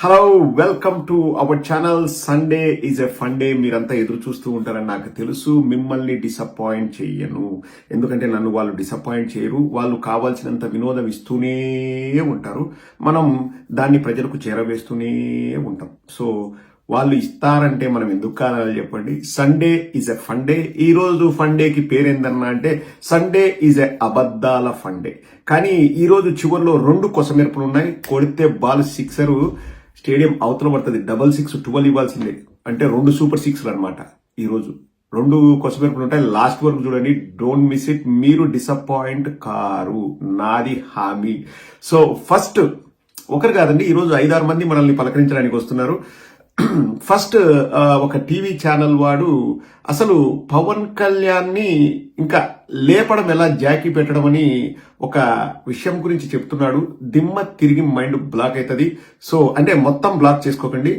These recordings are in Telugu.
Hello welcome to our channel. Sunday is a fun day. మీరంతా ఎదురు చూస్తూ ఉంటారని నాకు తెలుసు. మిమ్మల్ని డిసప్పాయింట్ చెయ్యను, ఎందుకంటే నన్ను వాళ్ళు డిసప్పాయింట్ చేయరు. వాళ్ళు కావాల్సినంత వినోదం ఇస్తూనే ఉంటారు, మనం దాన్ని ప్రజలకు చేరవేస్తూనే ఉంటాం. సో వాళ్ళు ఇస్తారంటే మనం ఎందుకు కావాలి చెప్పండి. Sunday is a fun day. ఈ రోజు ఫన్ డేకి పేరేందన్నా అంటే సండే ఈజ్ ఎ అబద్ధాల ఫన్ డే. కానీ ఈ రోజు చివరిలో 2 కొసమెరుపులు ఉన్నాయి. కొడితే బాల్ సిక్సరు స్టేడియం అవతల పడుతుంది. 6 12 ఇవ్వాల్సిందే, అంటే 2 సూపర్ సిక్స్లు అనమాట. ఈ రోజు 2 కొసమెరుపులు ఉంటాయి. లాస్ట్ వరకు చూడండి, డోంట్ మిస్ ఇట్. మీరు డిసప్పాయింట్ కారు, నాది హామీ. సో ఫస్ట్ ఒకరు కాదండి, ఈరోజు 5-6 మంది మనల్ని పలకరించడానికి వస్తున్నారు. ఫస్ట్ ఒక టీవీ ఛానల్ వాడు అసలు పవన్ కళ్యాణ్ ని ఇంకా లేపడం ఎలా, జాకీ పెట్టడం అని ఒక విషయం గురించి చెప్తున్నాడు. దిమ్మ తిరిగి మైండ్ బ్లాక్ అవుతుంది. సో అంటే మొత్తం బ్లాక్ చేసుకోకండి,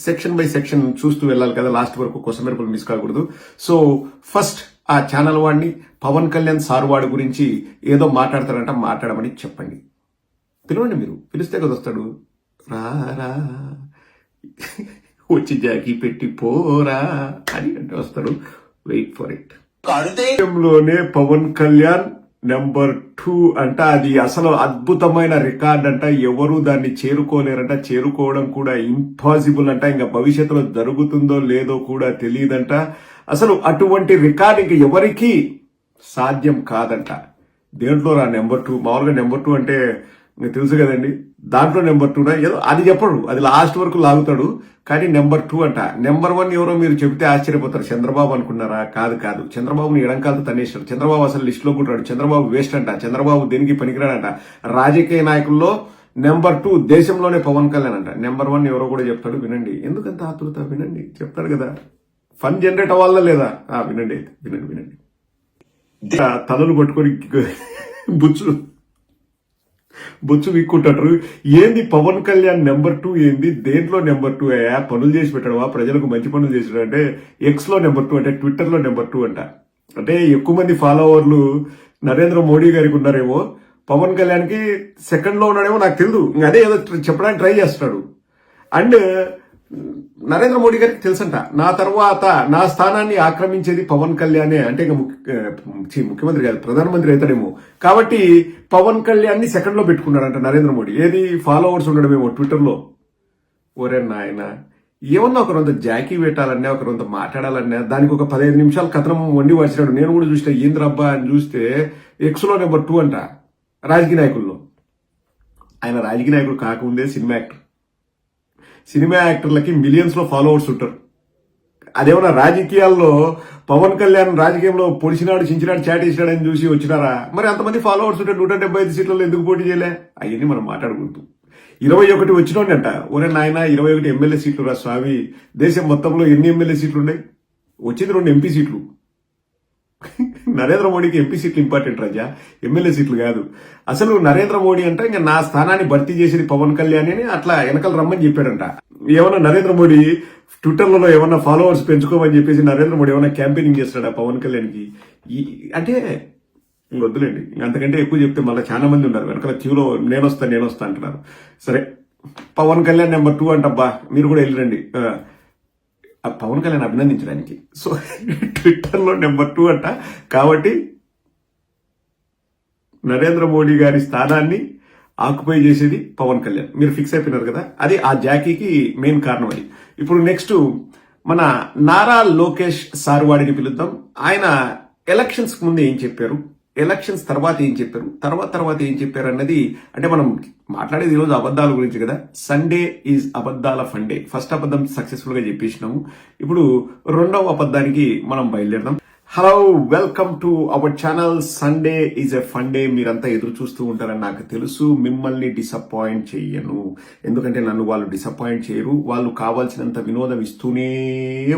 సెక్షన్ బై సెక్షన్ చూస్తూ వెళ్ళాలి కదా, లాస్ట్ వరకు కొసమెరుపులు మిస్ కాకూడదు. సో ఫస్ట్ ఆ ఛానల్ వాడిని పవన్ కళ్యాణ్ సార్ వాడి గురించి ఏదో మాట్లాడతారంట, మాట్లాడమని చెప్పండి. పిలవండి, మీరు పిలిస్తే కదా వస్తాడు. రారా వచ్చి జాకీ పెట్టి పోరా అని అంటే వస్తాడు. Wait for it. లోనే పవన్ కళ్యాణ్ నెంబర్ 2 అంట. అది అసలు అద్భుతమైన రికార్డ్ అంట. ఎవరు దాన్ని చేరుకోలేరంట, చేరుకోవడం కూడా ఇంపాసిబుల్ అంట. ఇంకా భవిష్యత్తులో జరుగుతుందో లేదో కూడా తెలియదంట. అసలు అటువంటి రికార్డ్ ఇంక ఎవరికి సాధ్యం కాదంట. దేంట్లో రా నెంబర్ 2? మామూలుగా నెంబర్ 2 అంటే మీకు తెలుసు కదండి, దాంట్లో నెంబర్ 2 ఏదో అది చెప్పడు, అది లాస్ట్ వరకు లాగుతాడు. కానీ నెంబర్ 2 అంట. నెంబర్ 1 ఎవరో మీరు చెబితే ఆశ్చర్యపోతారు. చంద్రబాబు అనుకున్నారా? కాదు కాదు, చంద్రబాబుని ఎడంకాలతో తనేశాడు. చంద్రబాబు అసలు లిస్ట్ లో కూడా చంద్రబాబు వేస్ట్ అంట. చంద్రబాబు దేనికి పనికిరాడంట. రాజకీయ నాయకుల్లో నెంబర్ 2 దేశంలోనే పవన్ కళ్యాణ్ అంట. నెంబర్ 1 ఎవరో కూడా చెప్తాడు, వినండి. ఎందుకంత ఆతృత? వినండి, చెప్తాడు కదా. ఫన్ జనరేట్ అవ్వాలా లేదా? వినండి, వినండి వినండి. తలలు పట్టుకొని బొచ్చు విక్కుంటారు. ఏంది పవన్ కళ్యాణ్ నెంబర్ 2 ఏంది? దేంట్లో నెంబర్ 2 అయ్యా? పనులు చేసి పెట్టడవా? ప్రజలకు మంచి పనులు చేసాడు అంటే ఎక్స్ లో నెంబర్ 2 అంటే ట్విట్టర్ లో నెంబర్ 2 అంట. అంటే ఎక్కువ మంది ఫాలోవర్లు నరేంద్ర మోడీ గారికి ఉన్నారేమో, పవన్ కళ్యాణ్ కి సెకండ్ లో ఉన్నాడేమో నాకు తెలియదు. అదే ఏదో చెప్పడానికి ట్రై చేస్తున్నాడు. అండ్ నరేంద్ర మోడీ గారికి తెలుసంట, నా తర్వాత నా స్థానాన్ని ఆక్రమించేది పవన్ కళ్యాణే. అంటే ముఖ్యమంత్రి కాదు, ప్రధానమంత్రి అవుతాడేమో. కాబట్టి పవన్ కళ్యాణ్ ని సెకండ్ లో పెట్టుకున్నాడంట నరేంద్ర మోడీ. ఏది? ఫాలోవర్స్ ఉండడమేమో ట్విట్టర్ లో. ఓరే నాయన, ఏమన్నా ఒకరంత జాకీ పెట్టాలన్నా, ఒకరంత మాట్లాడాలన్నా దానికి ఒక 15 నిమిషాలు కథనం వండి వచ్చినాడు. నేను కూడా చూస్తే ఏంద్రబ్బా అని చూస్తే ఎక్స్ లో నెంబర్ 2 అంట రాజకీయ నాయకుల్లో. ఆయన రాజకీయ నాయకుడు కాకముందే సినిమా యాక్టర్. సినిమా యాక్టర్లకి మిలియన్స్ లో ఫాలోవర్స్ ఉంటారు. అదేమన్నా రాజకీయాల్లో పవన్ కళ్యాణ్ రాజకీయంలో పొడిచినాడు, చించినాడు, చాట్ వేసినాడు అని చూసి వచ్చినారా? మరి అంతమంది ఫాలోవర్స్ ఉంటే 175 సీట్లలో ఎందుకు పోటీ చేయలే? అవన్నీ మనం మాట్లాడకూడదు. 21 వచ్చినోండి అంట. ఒరే నాయన, 21 ఎమ్మెల్యే సీట్లు రా స్వామి. దేశం మొత్తంలో ఎన్ని ఎమ్మెల్యే సీట్లు ఉన్నాయి? వచ్చింది 2 ఎంపీ సీట్లు. నరేంద్ర మోడీకి ఎంపీ సీట్లు ఇంపార్టెంట్ రాజా, ఎమ్మెల్యే సీట్లు కాదు. అసలు నరేంద్ర మోడీ అంటే ఇంకా నా స్థానాన్ని భర్తీ చేసేది పవన్ కళ్యాణ్ అని అట్లా వెనకాల రమ్మని చెప్పాడంట. ఏమన్నా నరేంద్ర మోడీ ట్విట్టర్లలో ఏమన్నా ఫాలోవర్స్ పెంచుకోమని చెప్పేసి నరేంద్ర మోడీ ఏమన్నా క్యాంపెయినింగ్ చేస్తాడా పవన్ కళ్యాణ్ కి? అంటే వద్దులేండి, అంతకంటే ఎక్కువ చెప్తే మళ్ళీ చాలా మంది ఉన్నారు వెనకాల క్యూలో. నేనొస్తా అంటున్నారు. సరే, పవన్ కళ్యాణ్ నెంబర్ 2 అంటబ్బా, మీరు కూడా వెళ్ళిరండి పవన్ కళ్యాణ్ అభినందించడానికి. సో ట్విట్టర్ లో నెంబర్ 2 అంట. కాబట్టి నరేంద్ర మోడీ గారి స్థానాన్ని ఆక్యుపై చేసేది పవన్ కళ్యాణ్. మీరు ఫిక్స్ అయిపోయినారు కదా, అది ఆ జాకీకి మెయిన్ కారణం అది. ఇప్పుడు నెక్స్ట్ మన నారా లోకేష్ సార్ వాడిని పిలుద్దాం. ఆయన ఎలక్షన్స్ కు ముందు ఏం చెప్పారు, ఎలక్షన్స్ తర్వాత ఏం చెప్పారు, తర్వాత ఏం చెప్పారు అన్నది. అంటే మనం మాట్లాడేది ఈరోజు అబద్ధాల గురించి కదా. సండే ఈజ్ అబద్ధాల ఫన్ డే. ఫస్ట్ అబద్ధం సక్సెస్ఫుల్ గా చెప్పేసినాము. ఇప్పుడు 2వ అబద్ధానికి మనం బయలుదేరదాం. Hello welcome to our channel. Sunday is a fun day. మీరంతా ఎదురు చూస్తూ ఉంటారని నాకు తెలుసు. మిమ్మల్ని డిసప్పాయింట్ చెయ్యను, ఎందుకంటే నన్ను వాళ్ళు డిసప్పాయింట్ చేయరు. వాళ్ళు కావాల్సినంత వినోదం ఇస్తూనే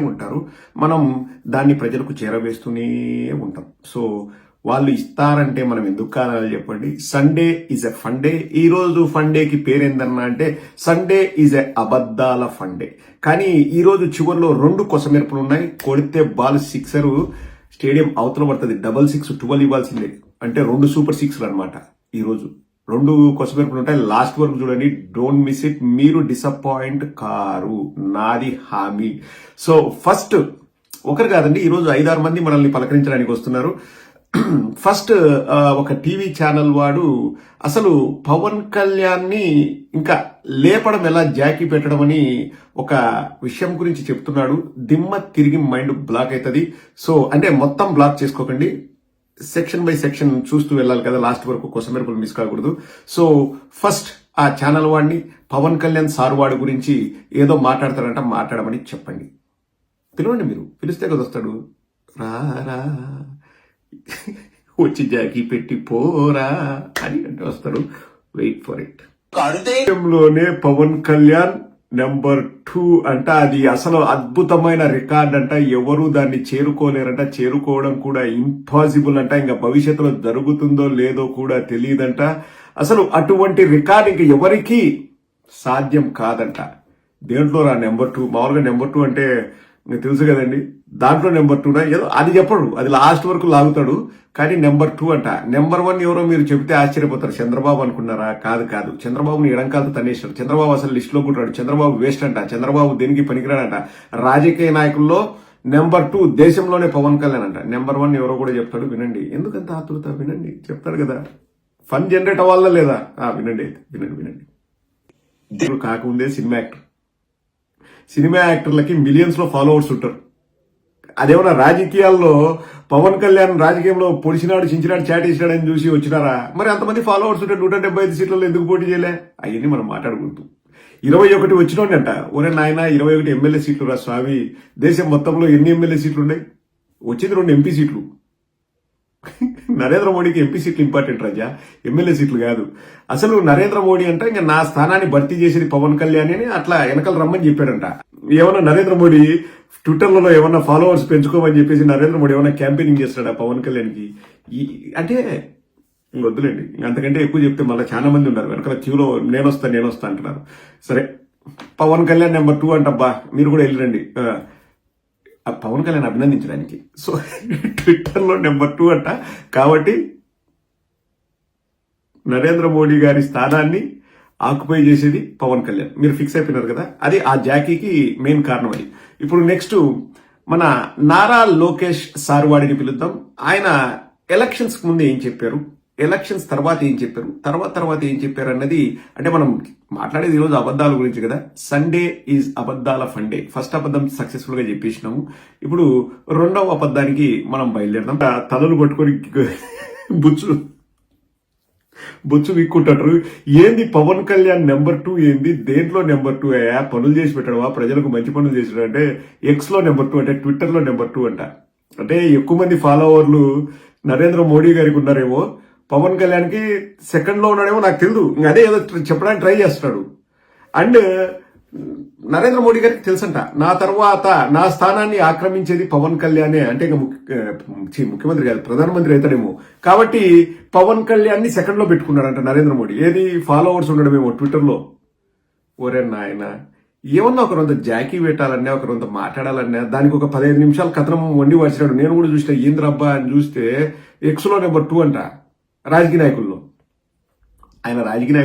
ఉంటారు, మనం దాన్ని ప్రజలకు చేరవేస్తూనే ఉంటాం. సో వాళ్ళు ఇస్తారంటే మనం ఎందుకు కావాలి చెప్పండి. Sunday is a fun day. ఈ రోజు ఫన్ డేకి పేరేందన్నా అంటే సండే ఈజ్ ఎ అబద్ధాల ఫన్ డే. కానీ ఈ రోజు చివరిలో 2 కొసమెరుపులు ఉన్నాయి. కొడితే బాల్ సిక్సరు స్టేడియం అవతల పడుతుంది. 6 12 ఇవ్వాల్సిందే, అంటే 2 సూపర్ సిక్స్లు అనమాట. ఈ రోజు రెండు కొసమెరుపులు ఉంటాయి, లాస్ట్ వరకు చూడండి, డోంట్ మిస్ ఇట్. మీరు డిసప్పాయింట్ కారు, నాది హామీ. సో ఫస్ట్ ఒకరు కాదండి, ఈరోజు 5-6 మంది మనల్ని పలకరించడానికి వస్తున్నారు. ఫస్ట్ ఒక టీవీ ఛానల్ వాడు అసలు పవన్ కళ్యాణ్ ని ఇంకా లేపడం ఎలా, జాకీ పెట్టడం అని ఒక విషయం గురించి చెప్తున్నాడు. దిమ్మ తిరిగి మైండ్ బ్లాక్ అవుతుంది. సో అంటే మొత్తం బ్లాక్ చేసుకోకండి, సెక్షన్ బై సెక్షన్ చూస్తూ వెళ్ళాలి కదా, లాస్ట్ వరకు కొసమెరుపులు మిస్ కాకూడదు. సో ఫస్ట్ ఆ ఛానల్ వాడిని పవన్ కళ్యాణ్ సార్ వాడి గురించి ఏదో మాట్లాడతారంట, మాట్లాడమని చెప్పండి. పిలవండి, మీరు పిలిస్తే కదా వస్తాడు. రారా వచ్చి జాకీ పెట్టి పోరా అని అంటే వస్తాడు. Wait for it. లోనే పవన్ కళ్యాణ్ నెంబర్ 2 అంట. అది అసలు అద్భుతమైన రికార్డ్ అంట, ఎవరు దాన్ని చేరుకోలేరంట, చేరుకోవడం కూడా ఇంపాసిబుల్ అంట, ఇంకా భవిష్యత్తులో జరుగుతుందో లేదో కూడా తెలియదంట. అసలు అటువంటి రికార్డ్ ఇంక ఎవరికి సాధ్యం కాదంట. దేంట్లో రా నెంబర్ 2? మామూలుగా నెంబర్ 2 అంటే మీకు తెలుసు కదండి, దాంట్లో నెంబర్ 2 ఏదో అది చెప్పడు, అది లాస్ట్ వరకు లాగుతాడు. కానీ నెంబర్ 2 అంట. నెంబర్ 1 ఎవరో మీరు చెబితే ఆశ్చర్యపోతారు. చంద్రబాబు అనుకున్నారా? కాదు. చంద్రబాబుని ఎడంకాలతో తన్నేశారు. చంద్రబాబు అసలు లిస్ట్ లో కూడా రాడు. చంద్రబాబు వేస్ట్ అంట. చంద్రబాబు దేనికి పనికిరాడంట. రాజకీయ నాయకుల్లో నెంబర్ 2 దేశంలోనే పవన్ కళ్యాణ్ అంట. నెంబర్ 1 ఎవరో కూడా చెప్తాడు, వినండి. ఎందుకంత ఆతురత? వినండి, చెప్తాడు కదా. ఫన్ జనరేట్ అవ్వాలా లేదా? వినండి, వినండి. కాకముందే సినిమా యాక్టర్లకి మిలియన్స్ లో ఫాలోవర్స్ ఉంటారు. అదేమన్నా రాజకీయాల్లో పవన్ కళ్యాణ్ రాజకీయంలో పొడిచినాడు, చించినాడు, చాటేసినాడు అని చూసి వచ్చినారా? మరి అంతమంది ఫాలోవర్స్ ఉంటే 175 సీట్లలో ఎందుకు పోటీ చేయలే? అవన్నీ మనం మాట్లాడుకుంటూ 21 వచ్చినోండి అంట. ఒరే నాయన, 21 ఎమ్మెల్యే సీట్లు రా స్వామి. దేశం మొత్తంలో ఎన్ని ఎమ్మెల్యే సీట్లు ఉన్నాయి? వచ్చింది 2 ఎంపీ సీట్లు. నరేంద్ర మోడీకి ఎంపీ సీట్లు ఇంపార్టెంట్ రాజా, ఎమ్మెల్యే సీట్లు కాదు. అసలు నరేంద్ర మోడీ అంటే ఇంకా నా స్థానాన్ని భర్తీ చేసేది పవన్ కళ్యాణ్ అని అట్లా వెనకాల రమ్మని చెప్పాడంట. ఏమన్నా నరేంద్ర మోడీ ట్విట్టర్లలో ఏమన్నా ఫాలోవర్స్ పెంచుకోమని చెప్పేసి నరేంద్ర మోడీ ఏమన్నా క్యాంపెయినింగ్ చేస్తాడా పవన్ కళ్యాణ్కి? అంటే వద్దులేండి, అంతకంటే ఎక్కువ చెప్తే మళ్ళీ చాలా మంది ఉన్నారు వెనకాల క్యూలో, నేనొస్తా అంటున్నారు. సరే, పవన్ కళ్యాణ్ నెంబర్ 2 అంటబ్బా, మీరు కూడా వెళ్ళిరండి పవన్ కళ్యాణ్ అభినందించడానికి. సో ట్విట్టర్లో నెంబర్ 2 అంట. కాబట్టి నరేంద్ర మోడీ గారి స్థానాన్ని ఆక్యుపై చేసేది పవన్ కళ్యాణ్. మీరు ఫిక్స్ అయిపోయినారు కదా, అది ఆ జాకీకి మెయిన్ కారణం అది. ఇప్పుడు నెక్స్ట్ మన నారా లోకేష్ సార్ వాడిని పిలుద్దాం. ఆయన ఎలక్షన్స్ కు ముందు ఏం చెప్పారు, ఎలక్షన్స్ తర్వాత ఏం చెప్పారు, తర్వాత ఏం చెప్పారు అన్నది, అంటే మనం మాట్లాడేది ఈరోజు అబద్ధాల గురించి కదా. సండే ఈజ్ అబద్ధాల ఫండే. ఫస్ట్ అబద్ధం సక్సెస్ఫుల్ గా చెప్పేసినాము. ఇప్పుడు రెండవ అబద్ధానికి మనం బయలుదేరదాం. తలలు పట్టుకొని బొచ్చు విక్కుంటారు. ఏంది పవన్ కళ్యాణ్ నెంబర్ 2 ఏంది? దేంట్లో నెంబర్ 2 అయ్యా? పనులు చేసి పెట్టడవా? ప్రజలకు మంచి పనులు చేసాడు అంటే ఎక్స్ లో నెంబర్ 2 అంటే ట్విట్టర్ లో నెంబర్ 2 అంట. అంటే ఎక్కువ మంది ఫాలోవర్లు నరేంద్ర మోడీ గారికి ఉన్నారేమో, పవన్ కళ్యాణ్ కి సెకండ్ లో ఉన్నాడేమో నాకు తెలియదు. అదే ఏదో చెప్పడానికి ట్రై చేస్తున్నాడు. అండ్ నరేంద్ర మోడీ గారికి తెలుసంట, నా తర్వాత నా స్థానాన్ని ఆక్రమించేది పవన్ కళ్యాణే. అంటే ముఖ్యమంత్రి కాదు, ప్రధానమంత్రి అవుతాడేమో. కాబట్టి పవన్ కళ్యాణ్ ని సెకండ్ లో పెట్టుకున్నాడంట నరేంద్ర మోడీ. ఏది? ఫాలోవర్స్ ఉండడమేమో ట్విట్టర్ లో. ఓరే నాయన, ఏమన్నా ఒకరంత జాకీ పెట్టాలన్నా, ఒకరంత మాట్లాడాలన్నా దానికి ఒక 15 నిమిషాలు కథనం వండి వచ్చినాడు. నేను కూడా చూస్తే ఏంద్రబ్బా అని చూస్తే ఎక్స్ లో నెంబర్ 2 అంట రాజకీయ నాయకుల్లో. ఆయన రాజకీయ